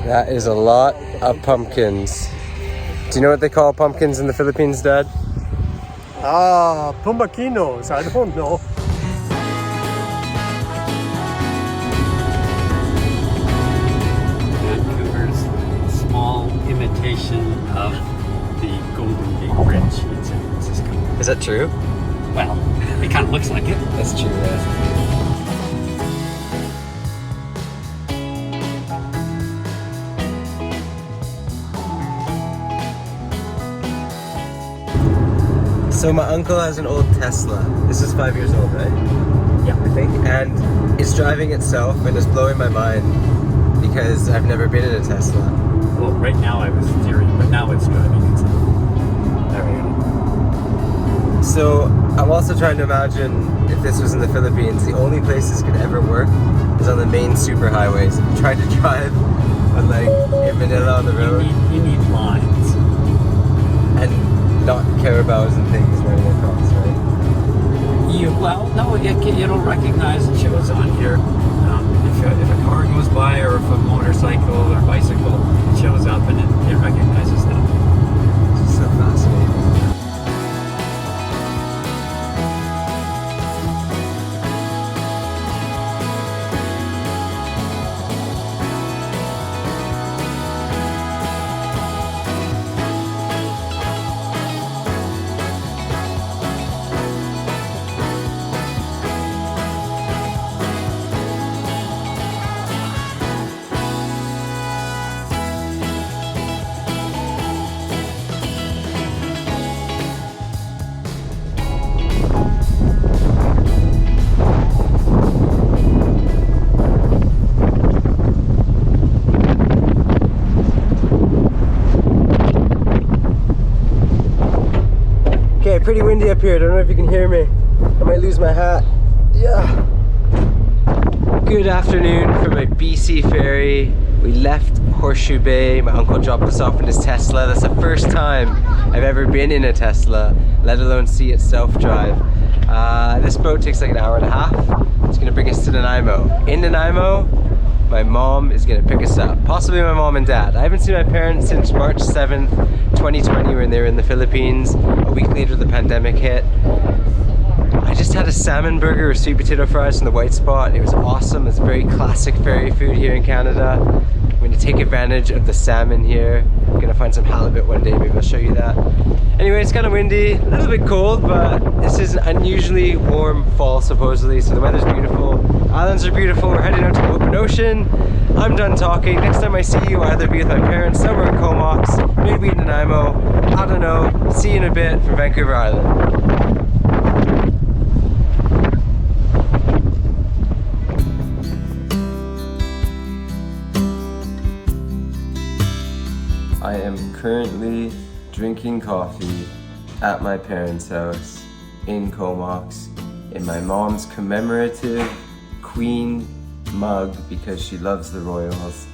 That is a lot of pumpkins. Do you know what they call pumpkins in the Philippines, Dad? Pumakinos. I don't know. Vancouver's small imitation of the Golden Gate Bridge in San Francisco. Is that true? Well, it kind of looks like it. That's true, yeah. So my uncle has an old Tesla. This is 5 years old, right? Yeah. I think. And it's driving itself and it's blowing my mind because I've never been in a Tesla. Well, right now I was steering, but now it's driving itself. There we go. So I'm also trying to imagine if this was in the Philippines, the only place this could ever work is on the main superhighways. If you try to drive on like in Manila on the road. You need lines. And not Carabaos and things running across, right? No, it'll recognize it shows on here. If a car goes by or if a motorcycle or bicycle, it shows up and it recognizes that. This is so fascinating. Okay, pretty windy up here. I don't know if you can hear me. I might lose my hat. Yeah. Good afternoon from my BC ferry. We left Horseshoe Bay. My uncle dropped us off in his Tesla. That's the first time I've ever been in a Tesla, let alone see it self-drive. This boat takes like an hour and a half. It's gonna bring us to Nanaimo. In Nanaimo, my mom is gonna pick us up. Possibly my mom and dad. I haven't seen my parents since March 7th, 2020 when they were in the Philippines. A week later the pandemic hit. I just had a salmon burger with sweet potato fries from the White Spot. It was awesome. It's very classic ferry food here in Canada. I'm going to take advantage of the salmon here. I'm going to find some halibut one day, maybe I'll show you that. Anyway, it's kind of windy, a little bit cold, but this is an unusually warm fall supposedly, so the weather's beautiful. Islands are beautiful. We're heading out to the open ocean. I'm done talking. Next time I see you, I'll either be with my parents somewhere in Comox, maybe in Nanaimo. I don't know. See you in a bit from Vancouver Island. I am currently drinking coffee at my parents' house in Comox in my mom's commemorative Queen mug because she loves the royals.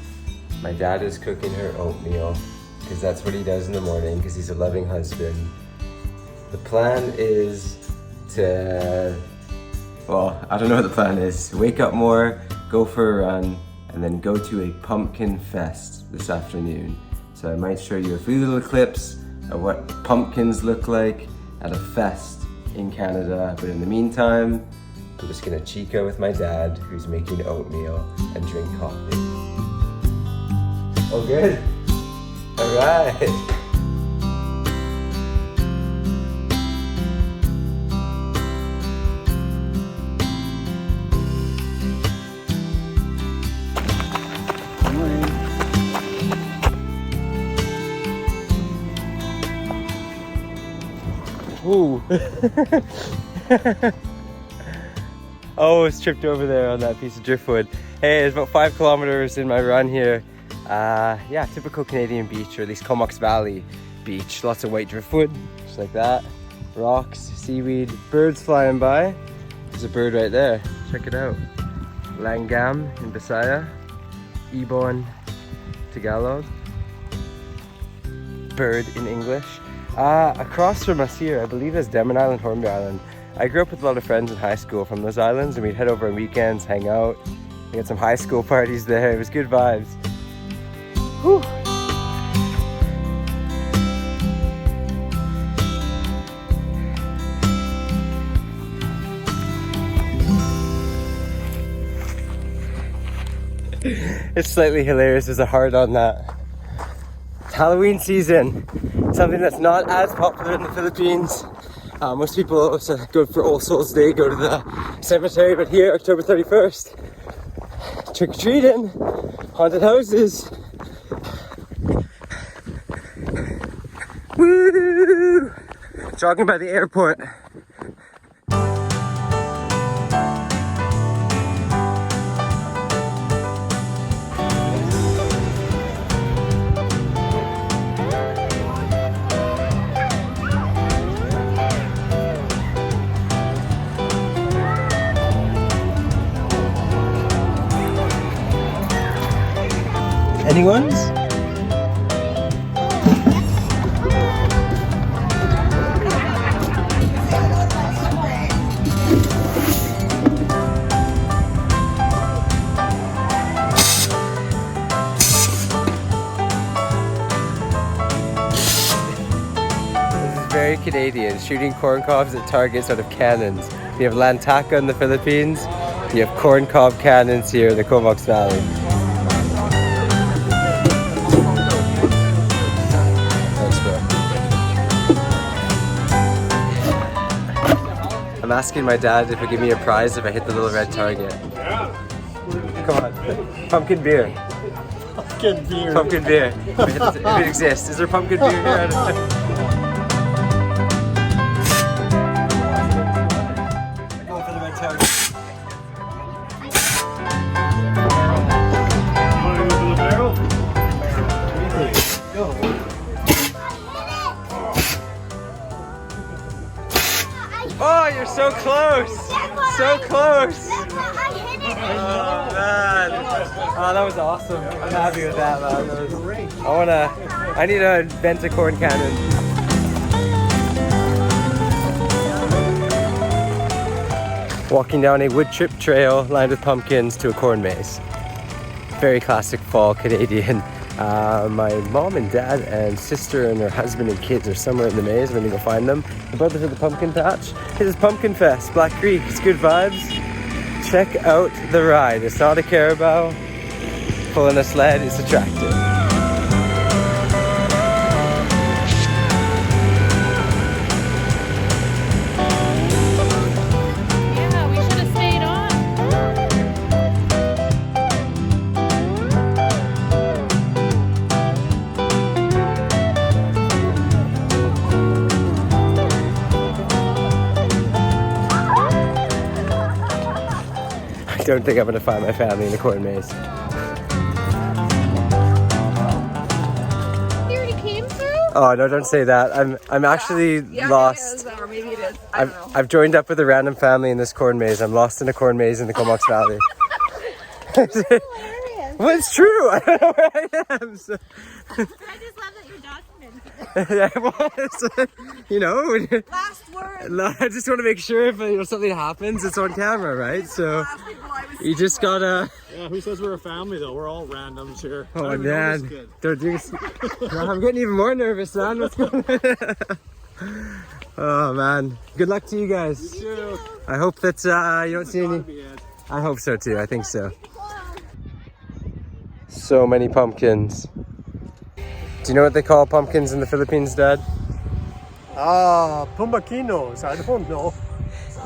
My dad is cooking her oatmeal because that's what he does in the morning because he's a loving husband. The plan is to, well, I don't know what the plan is. Wake up more, go for a run, and then go to a pumpkin fest this afternoon. So I might show you a few little clips of what pumpkins look like at a fest in Canada. But in the meantime, I'm just gonna chica with my dad who's making oatmeal and drink coffee. Oh good? All right. Ooh. Almost tripped over there on that piece of driftwood. Hey, it's about 5 kilometers in my run here. Yeah, typical Canadian beach, or at least Comox Valley beach. Lots of white driftwood, just like that. Rocks, seaweed, birds flying by. There's a bird right there. Check it out. Langgam in Bisaya. Ibon Tagalog. Bird in English. Across from us here, I believe is Denman Island, Hornby Island. I grew up with a lot of friends in high school from those islands, and we'd head over on weekends, hang out. We had some high school parties there. It was good vibes. Whew. It's slightly hilarious. There's a heart on that. It's Halloween season. Something that's not as popular in the Philippines. Most people also go for All Souls Day, go to the cemetery, but here, October 31st, trick-or-treating, haunted houses. Woo! Jogging by the airport. Anyone's? Very Canadian, shooting corn cobs at targets out of cannons. We have Lantaka in the Philippines. You have corn cob cannons here in the Comox Valley. Thanks, bro. I'm asking my dad if he'll give me a prize if I hit the little red target. Come on. Pumpkin beer. Pumpkin beer. Pumpkin beer. If it exists. Is there pumpkin beer here? I don't know. Oh, you're so close! So close! Oh man! Oh, that was awesome. I'm happy with that, man. I need to invent a corn cannon. Walking down a wood chip trail lined with pumpkins to a corn maze. Very classic fall Canadian. My mom and dad and sister and her husband and kids are somewhere in the maze. I'm gonna go find them. The brothers at the pumpkin patch. This is Pumpkin Fest, Black Creek. It's good vibes. Check out the ride. It's not a carabao. Pulling a sled is attractive. I don't think I'm gonna find my family in the corn maze. He already came through? Oh no, don't say that. I'm actually lost. Or maybe it is. I don't know. I've joined up with a random family in this corn maze. I'm lost in a corn maze in the Comox Valley. That's hilarious. Well, it's true. I don't know where I am. So. I just love that you're documenting. Yeah, well, it's, you know. Last word. I just want to make sure if something happens, it's on camera, right? So you just gotta. Yeah, who says we're a family though? We're all randoms here. Oh man, I'm getting even more nervous, man. What's going on? Oh man, good luck to you guys. You too. I hope that you don't see any. I hope so too. I think so. So many pumpkins. Do you know what they call pumpkins in the Philippines, Dad? Pumakinos. I don't know.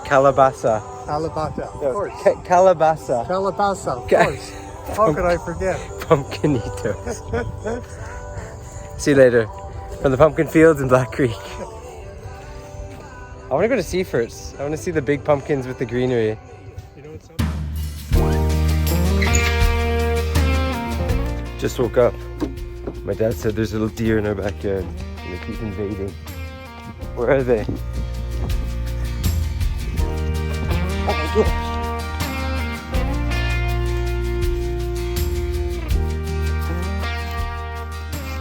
Calabasa. Calabasa, of course. Calabasa. Calabasa, of course. How could I forget? Pumpkinitos. See you later. From the pumpkin fields in Black Creek. I want to go to Seaforths. I want to see the big pumpkins with the greenery. You know what's up? Just woke up. My dad said there's a little deer in our backyard and they keep invading. Where are they? Oh my gosh.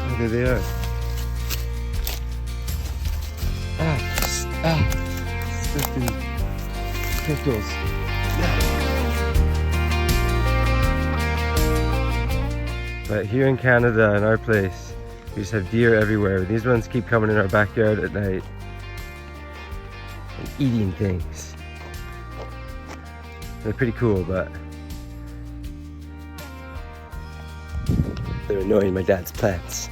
Oh, there they are. Slipping pickles. But here in Canada, in our place, we just have deer everywhere. These ones keep coming in our backyard at night and eating things. They're pretty cool, but they're annoying my dad's plants.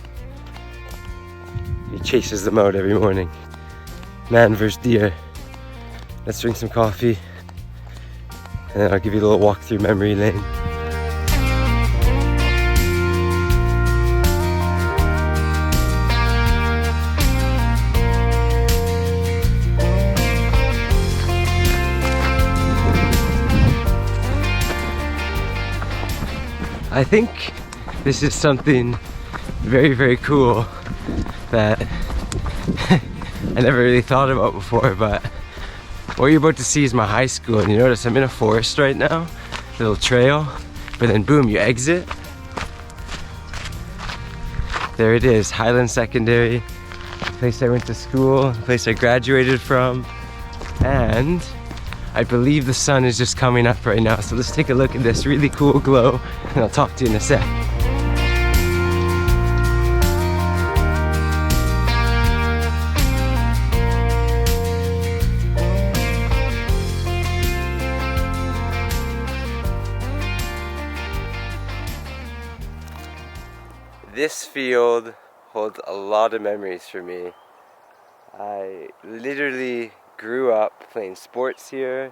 He chases them out every morning. Man versus deer. Let's drink some coffee and then I'll give you a little walk through memory lane. I think this is something very, very cool that I never really thought about before, but what you're about to see is my high school, and you notice I'm in a forest right now, little trail, but then boom, you exit. There it is, Highland Secondary, the place I went to school, the place I graduated from, and I believe the sun is just coming up right now, so let's take a look at this really cool glow, and I'll talk to you in a sec. This field holds a lot of memories for me. I literally grew up playing sports here.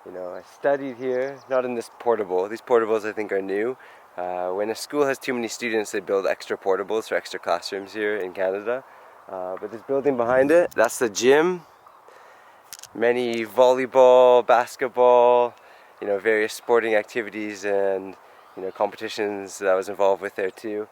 You know, I studied here, not in this portable. These portables I think are new. When a school has too many students, they build extra portables for extra classrooms here in Canada. But this building behind it, that's the gym. Many volleyball, basketball, you know, various sporting activities and, you know, competitions that I was involved with there too.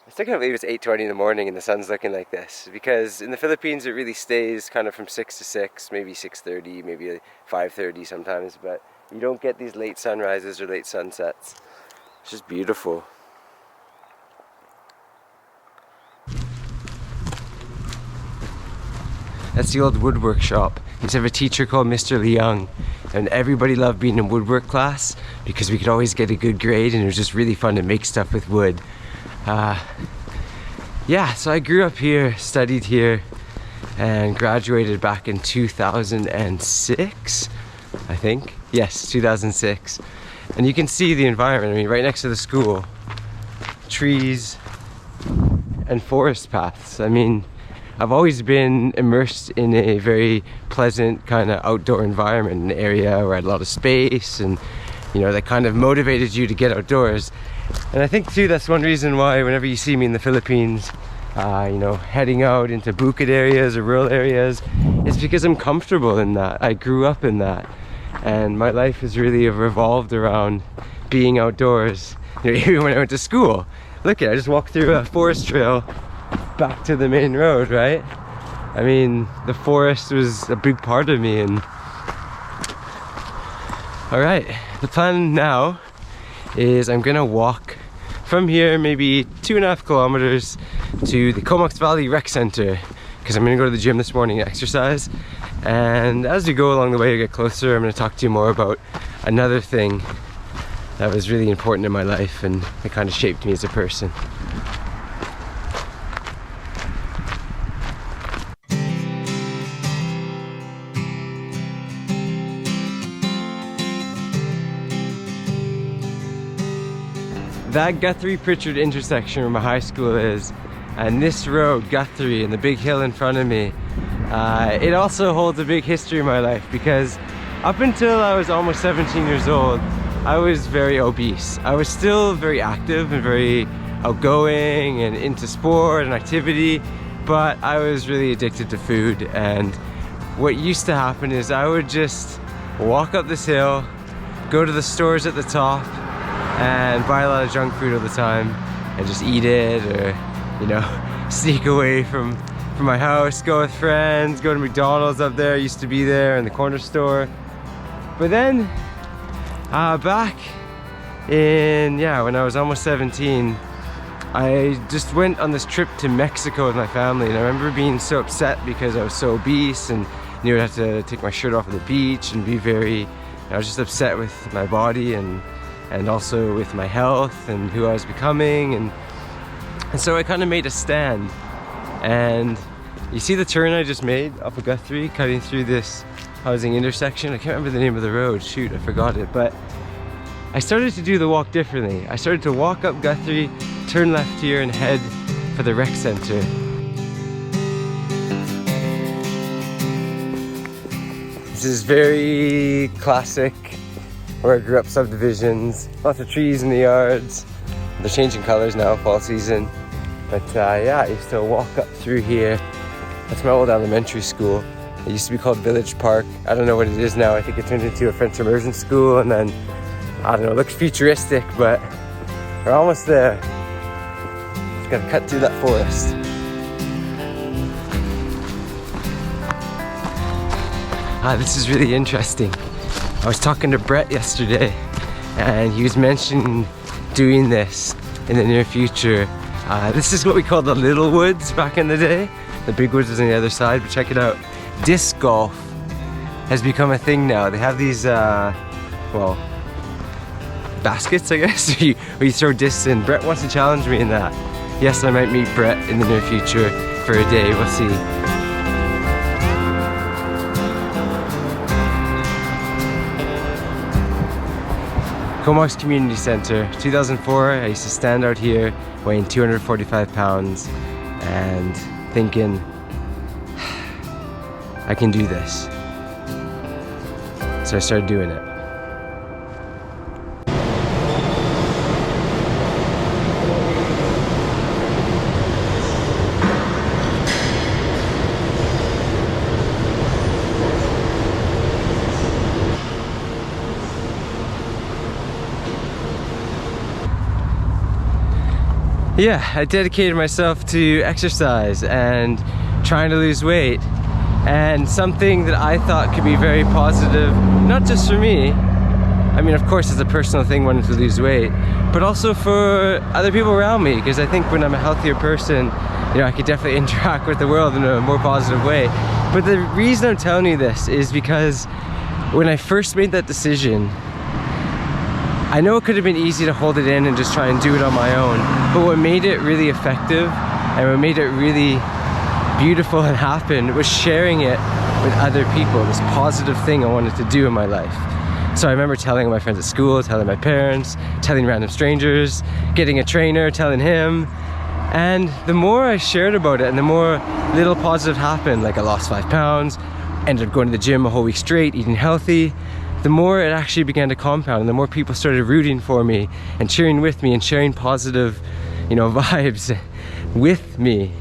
I still can't believe it's 8:20 in the morning and the sun's looking like this, because in the Philippines it really stays kind of from 6 to 6, maybe 6:30, maybe 5:30 sometimes, but you don't get these late sunrises or late sunsets. It's just beautiful. That's the old woodwork shop. I used to have a teacher called Mr. Leung, and everybody loved being in woodwork class because we could always get a good grade and it was just really fun to make stuff with wood. Yeah, so I grew up here, studied here, and graduated back in 2006, I think. Yes, 2006. And you can see the environment, I mean, right next to the school. Trees and forest paths. I mean, I've always been immersed in a very pleasant kind of outdoor environment, an area where I had a lot of space and, you know, that kind of motivated you to get outdoors. And I think too, that's one reason why whenever you see me in the Philippines, you know, heading out into bukid areas or rural areas, it's because I'm comfortable in that. I grew up in that. And my life has really revolved around being outdoors. You know, even when I went to school, look at it, I just walked through a forest trail back to the main road, right? I mean, the forest was a big part of me. And all right, the plan now is I'm gonna walk from here maybe 2.5 kilometers to the Comox Valley Rec Center, because I'm gonna go to the gym this morning and exercise. And as we go along the way to get closer, I'm gonna talk to you more about another thing that was really important in my life and it kind of shaped me as a person. That Guthrie-Pritchard intersection where my high school is, and this road, Guthrie, and the big hill in front of me, it also holds a big history in my life, because up until I was almost 17 years old, I was very obese. I was still very active and very outgoing and into sport and activity, but I was really addicted to food. And what used to happen is I would just walk up this hill, go to the stores at the top, and buy a lot of junk food all the time and just eat it, or, you know, sneak away from my house, go with friends, go to McDonald's up there. I used to be there in the corner store. But then back in, when I was almost 17, I just went on this trip to Mexico with my family, and I remember being so upset because I was so obese and knew I'd have to take my shirt off at the beach and be very, I was just upset with my body. And and also with my health and who I was becoming, and so I kind of made a stand. And you see the turn I just made up a Guthrie, cutting through this housing intersection. I can't remember the name of the road, shoot, I forgot it, but I started to do the walk differently. I started to walk up Guthrie, turn left here, and head for the rec center. This is very classic, where I grew up, subdivisions, lots of trees in the yards. They're changing colors now, fall season. But yeah, I used to walk up through here. That's my old elementary school. It used to be called Village Park. I don't know what it is now. I think it turned into a French immersion school, and then, I don't know, it looks futuristic, but we're almost there. Just gotta cut through that forest. This is really interesting. I was talking to Brett yesterday, and he was mentioning doing this in the near future. This is what we called the little woods back in the day. The big woods was on the other side, but check it out. Disc golf has become a thing now. They have these, well, baskets, I guess, where you throw discs in. Brett wants to challenge me in that. Yes, I might meet Brett in the near future for a day, we'll see. Comox Community Center, 2004, I used to stand out here weighing 245 pounds and thinking, I can do this. So I started doing it. Yeah, I dedicated myself to exercise and trying to lose weight, and something that I thought could be very positive, not just for me. I mean, of course, it's a personal thing wanting to lose weight, but also for other people around me, because I think when I'm a healthier person, you know, I could definitely interact with the world in a more positive way. But the reason I'm telling you this is because when I first made that decision, I know it could have been easy to hold it in and just try and do it on my own, but what made it really effective and what made it really beautiful and happen was sharing it with other people, this positive thing I wanted to do in my life. So I remember telling my friends at school, telling my parents, telling random strangers, getting a trainer, telling him. And the more I shared about it and the more little positive happened, like I lost 5 pounds, ended up going to the gym a whole week straight, eating healthy, the more it actually began to compound, and the more people started rooting for me and cheering with me and sharing positive, you know, vibes with me.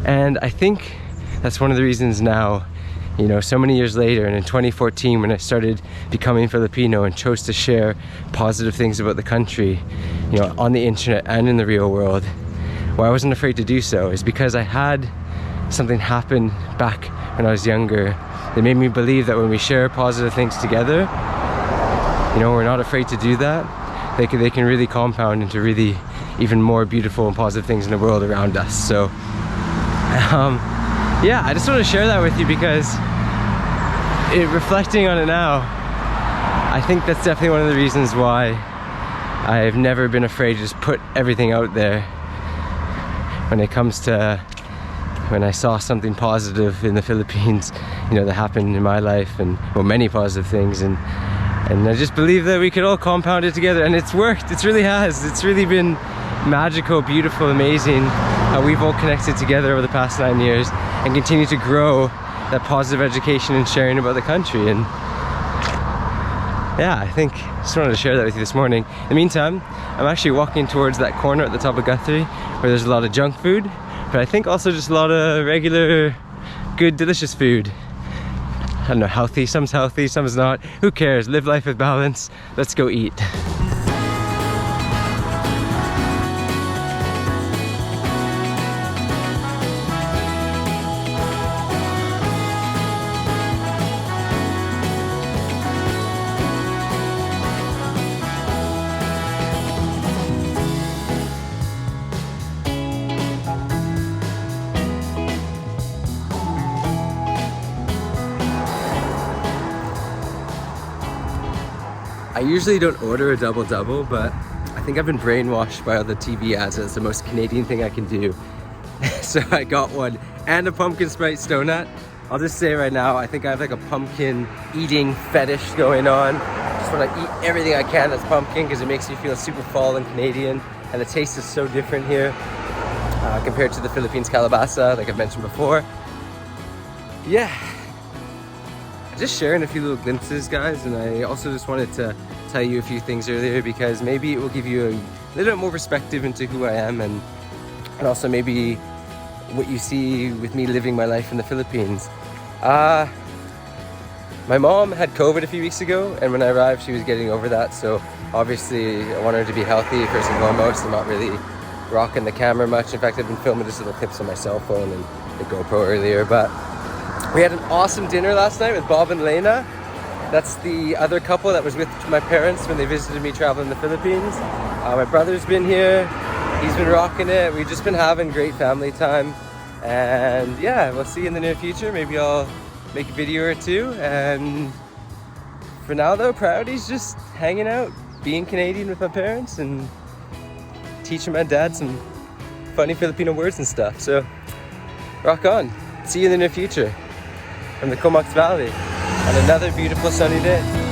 And I think that's one of the reasons now, you know, so many years later, and in 2014 when I started becoming Filipino and chose to share positive things about the country, you know, on the internet and in the real world, why I wasn't afraid to do so is because I had something happen back when I was younger that made me believe that when we share positive things together, you know, we're not afraid to do that. They can really compound into really even more beautiful and positive things in the world around us. So yeah, I just want to share that with you because reflecting on it now, I think that's definitely one of the reasons why I've never been afraid to just put everything out there when it comes to when I saw something positive in the Philippines, you know, that happened in my life, and well, many positive things, and I just believe that we could all compound it together, and it's worked. It really has. It's really been magical, beautiful, amazing how we've all connected together over the past 9 years and continue to grow that positive education and sharing about the country. And yeah, I think I just wanted to share that with you this morning. In the meantime, I'm actually walking towards that corner at the top of Guthrie where there's a lot of junk food, but I think also just a lot of regular, good, delicious food. I don't know, healthy, some's not. Who cares? Live life with balance. Let's go eat. I usually don't order a double-double, but I think I've been brainwashed by all the TV ads that it's the most Canadian thing I can do. So I got one, and a pumpkin spice donut. I'll just say right now, I think I have like a pumpkin eating fetish going on. Just want to eat everything I can that's pumpkin because it makes me feel super fall and Canadian, and the taste is so different here compared to the Philippines calabasa, like I've mentioned before. Yeah, just sharing a few little glimpses, guys, and I also just wanted to tell you a few things earlier because maybe it will give you a little bit more perspective into who I am, and also maybe what you see with me living my life in the Philippines. My mom had COVID a few weeks ago, and when I arrived she was getting over that, so obviously I want her to be healthy first and foremost. I'm not really rocking the camera much. In fact, I've been filming just little clips on my cell phone and the GoPro earlier, but we had an awesome dinner last night with Bob and Lena. That's the other couple that was with my parents when they visited me traveling the Philippines. My brother's been here. He's been rocking it. We've just been having great family time. And yeah, we'll see you in the near future. Maybe I'll make a video or two. And for now though, priority's just hanging out, being Canadian with my parents and teaching my dad some funny Filipino words and stuff. So rock on. See you in the near future from the Comox Valley on another beautiful sunny day.